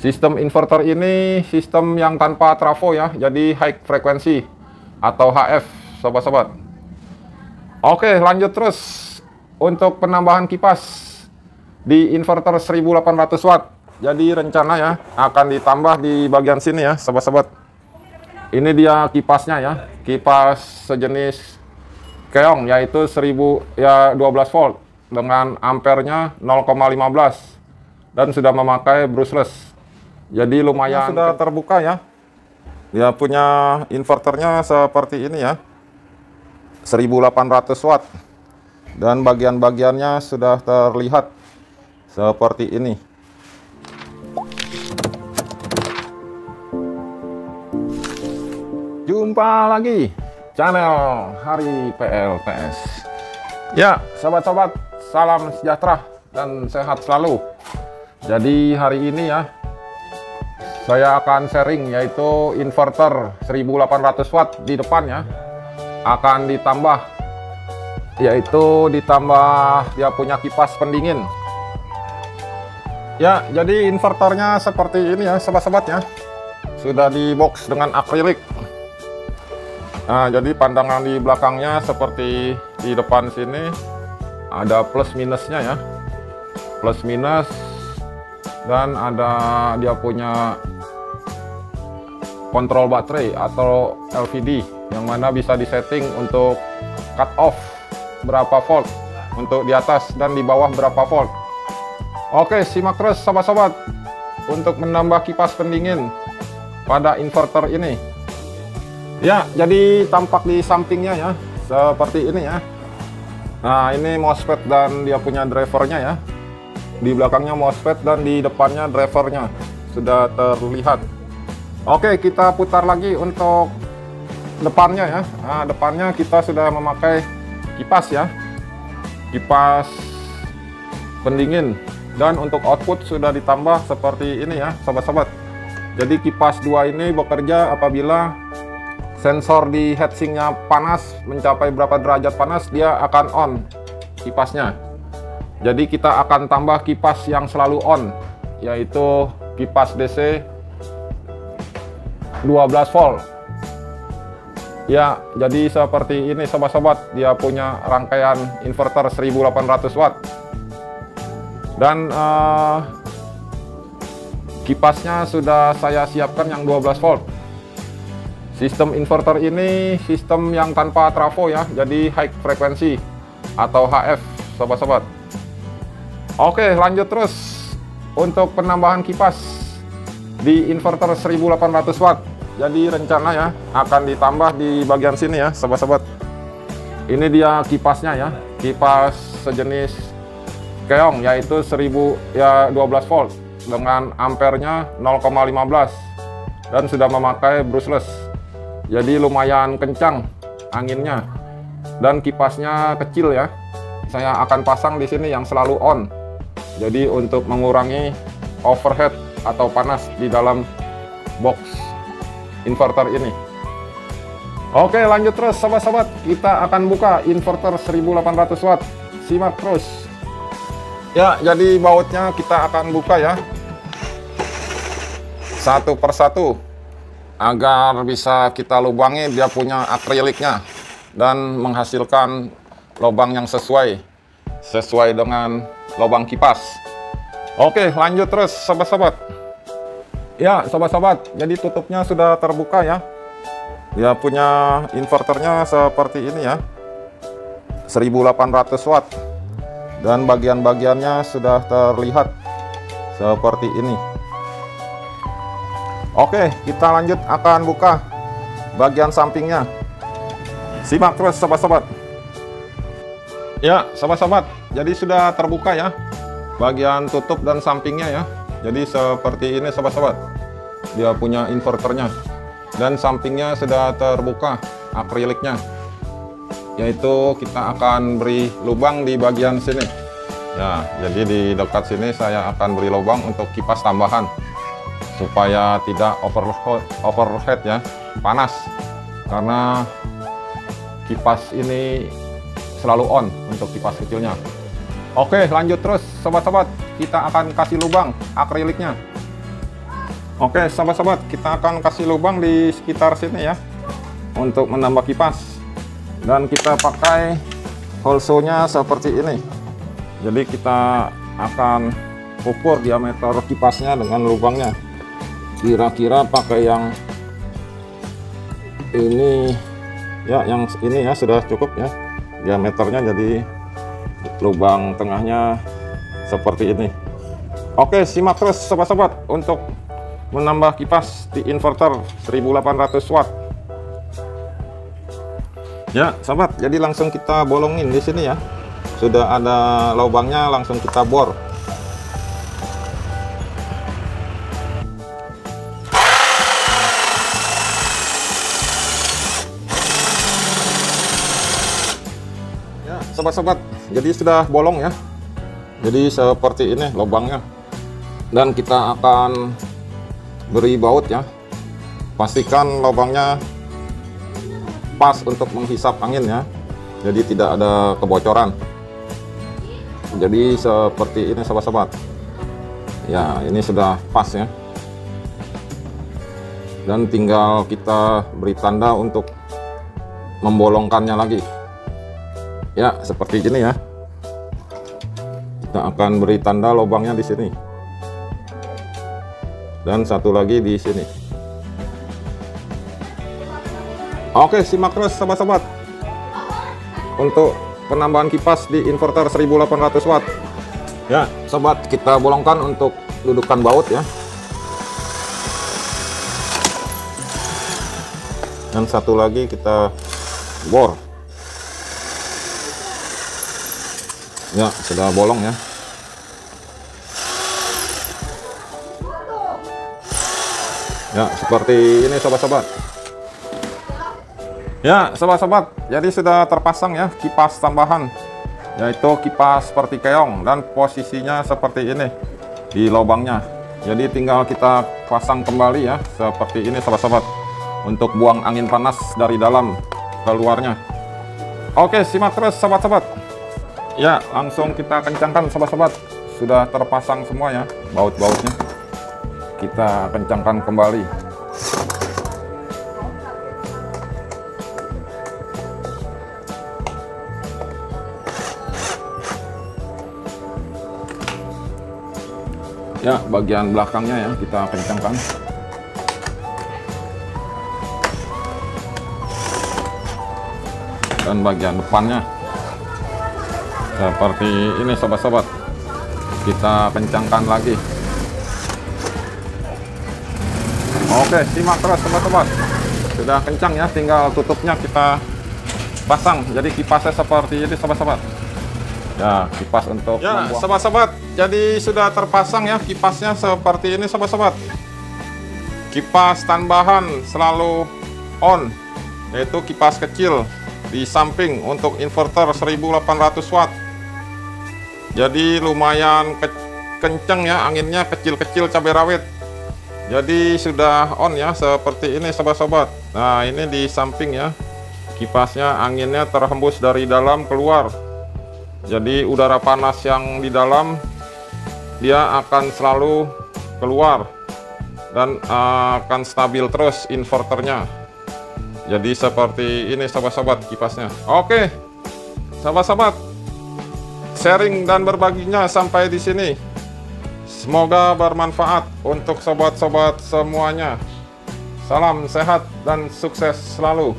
Sistem inverter ini sistem yang tanpa trafo ya, jadi high frekuensi atau HF, sobat-sobat. Oke, lanjut terus untuk penambahan kipas di inverter 1800 watt. Jadi rencana ya akan ditambah di bagian sini ya, sobat-sobat. Ini dia kipasnya ya, kipas sejenis keong yaitu 12 volt dengan ampernya 0,15 dan sudah memakai brushless. Jadi lumayan sudah terbuka ya. Dia punya inverternya seperti ini ya, 1800 watt dan bagian-bagiannya sudah terlihat seperti ini. Jumpa lagi channel Hari PLTS. Ya, sobat-sobat, salam sejahtera dan sehat selalu. Jadi hari ini ya saya akan sharing yaitu inverter 1800 watt di depan ya, akan ditambah, yaitu ditambah dia punya kipas pendingin ya. Jadi inverternya seperti ini ya, sobat-sobat ya, sudah di box dengan akrilik. Nah, jadi pandangan di belakangnya seperti di depan sini ada plus minusnya ya, plus minus, dan ada dia punya kontrol baterai atau LVD yang mana bisa disetting untuk cut off berapa volt, untuk di atas dan di bawah berapa volt. Oke, simak terus sobat-sobat untuk menambah kipas pendingin pada inverter ini. Ya, jadi tampak di sampingnya ya seperti ini ya. Nah, ini MOSFET dan dia punya drivernya ya. Di belakangnya MOSFET dan di depannya drivernya sudah terlihat. Oke, kita putar lagi untuk depannya ya. Nah, depannya kita sudah memakai kipas ya, kipas pendingin, dan untuk output sudah ditambah seperti ini ya, sobat-sobat. Jadi kipas 2 ini bekerja apabila sensor di heatsinknya panas, mencapai berapa derajat panas, dia akan on kipasnya. Jadi kita akan tambah kipas yang selalu on, yaitu kipas DC 12 volt. Ya, jadi seperti ini sobat-sobat, dia punya rangkaian inverter 1800 watt. Dan kipasnya sudah saya siapkan yang 12 volt. Sistem inverter ini sistem yang tanpa trafo ya, jadi high frekuensi atau HF, sobat-sobat. Oke, lanjut terus untuk penambahan kipas di inverter 1800 watt. Jadi rencana ya akan ditambah di bagian sini ya, sobat-sobat. Ini dia kipasnya ya, kipas sejenis keong yaitu 12 volt dengan ampernya 0,15 dan sudah memakai brushless. Jadi lumayan kencang anginnya dan kipasnya kecil ya. Saya akan pasang di sini yang selalu on. Jadi untuk mengurangi overheat atau panas di dalam box inverter ini. Oke, lanjut terus sobat-sobat, kita akan buka inverter 1800 watt. Simak terus ya. Jadi bautnya kita akan buka ya satu persatu agar bisa kita lubangi. Dia punya akriliknya dan menghasilkan lubang yang sesuai dengan lubang kipas. Oke, lanjut terus sobat-sobat. Ya, sobat-sobat, jadi tutupnya sudah terbuka ya. Dia punya inverternya seperti ini ya, 1800 watt. Dan bagian-bagiannya sudah terlihat seperti ini. Oke, kita lanjut akan buka bagian sampingnya. Simak terus sobat-sobat. Ya, sobat-sobat, jadi sudah terbuka ya bagian tutup dan sampingnya ya. Jadi seperti ini sobat-sobat, dia punya inverternya dan sampingnya sudah terbuka akriliknya, yaitu kita akan beri lubang di bagian sini ya. Jadi di dekat sini saya akan beri lubang untuk kipas tambahan supaya tidak overheat ya, panas, karena kipas ini selalu on untuk kipas kecilnya. Oke, lanjut terus sobat-sobat, kita akan kasih lubang akriliknya. Oke sobat-sobat, kita akan kasih lubang di sekitar sini ya untuk menambah kipas, dan kita pakai holsonya seperti ini. Jadi kita akan ukur diameter kipasnya dengan lubangnya, kira-kira pakai yang ini ya, yang ini ya sudah cukup ya diameternya, jadi lubang tengahnya seperti ini. Oke, simak terus sobat-sobat untuk menambah kipas di inverter 1800 watt. Ya, sobat, jadi langsung kita bolongin di sini ya. Sudah ada lubangnya, langsung kita bor. Ya, sobat-sobat, jadi sudah bolong ya. Jadi seperti ini lubangnya. Dan kita akan beri baut ya, pastikan lubangnya pas untuk menghisap angin ya, jadi tidak ada kebocoran. Jadi seperti ini sobat-sobat ya, ini sudah pas ya, dan tinggal kita beri tanda untuk membolongkannya lagi ya, seperti ini ya. Kita akan beri tanda lubangnya di sini, dan satu lagi di sini. Oke, simak terus sobat-sobat untuk penambahan kipas di inverter 1800 watt. Ya, sobat, kita bolongkan untuk dudukan baut ya. Dan satu lagi kita bor. Ya, sudah bolong ya. Ya, seperti ini sobat-sobat. Ya, sobat-sobat, jadi sudah terpasang ya kipas tambahan, yaitu kipas seperti keong, dan posisinya seperti ini di lubangnya. Jadi tinggal kita pasang kembali ya, seperti ini sobat-sobat, untuk buang angin panas dari dalam keluarnya. Oke, simak terus sobat-sobat. Ya, langsung kita kencangkan sobat-sobat. Sudah terpasang semua ya baut-bautnya. Kita kencangkan kembali. Ya, bagian belakangnya ya kita kencangkan. Dan bagian depannya seperti ini sobat-sobat. Kita kencangkan lagi. Oke, simak terus sobat-sobat. Sudah kencang ya, tinggal tutupnya kita pasang. Jadi kipasnya seperti ini sobat-sobat. Ya, kipas untuk ya sobat-sobat, jadi sudah terpasang ya kipasnya seperti ini sobat-sobat. Kipas tambahan selalu on, yaitu kipas kecil di samping untuk inverter 1800 watt. Jadi lumayan kenceng ya, anginnya kecil-kecil cabai rawit. Jadi sudah on ya seperti ini sobat-sobat. Nah, ini di samping ya, kipasnya anginnya terhembus dari dalam keluar. Jadi udara panas yang di dalam dia akan selalu keluar, dan akan stabil terus inverternya. Jadi seperti ini sobat-sobat kipasnya. Oke sobat-sobat, sharing dan berbaginya sampai di sini. Semoga bermanfaat untuk sobat-sobat semuanya. Salam sehat dan sukses selalu.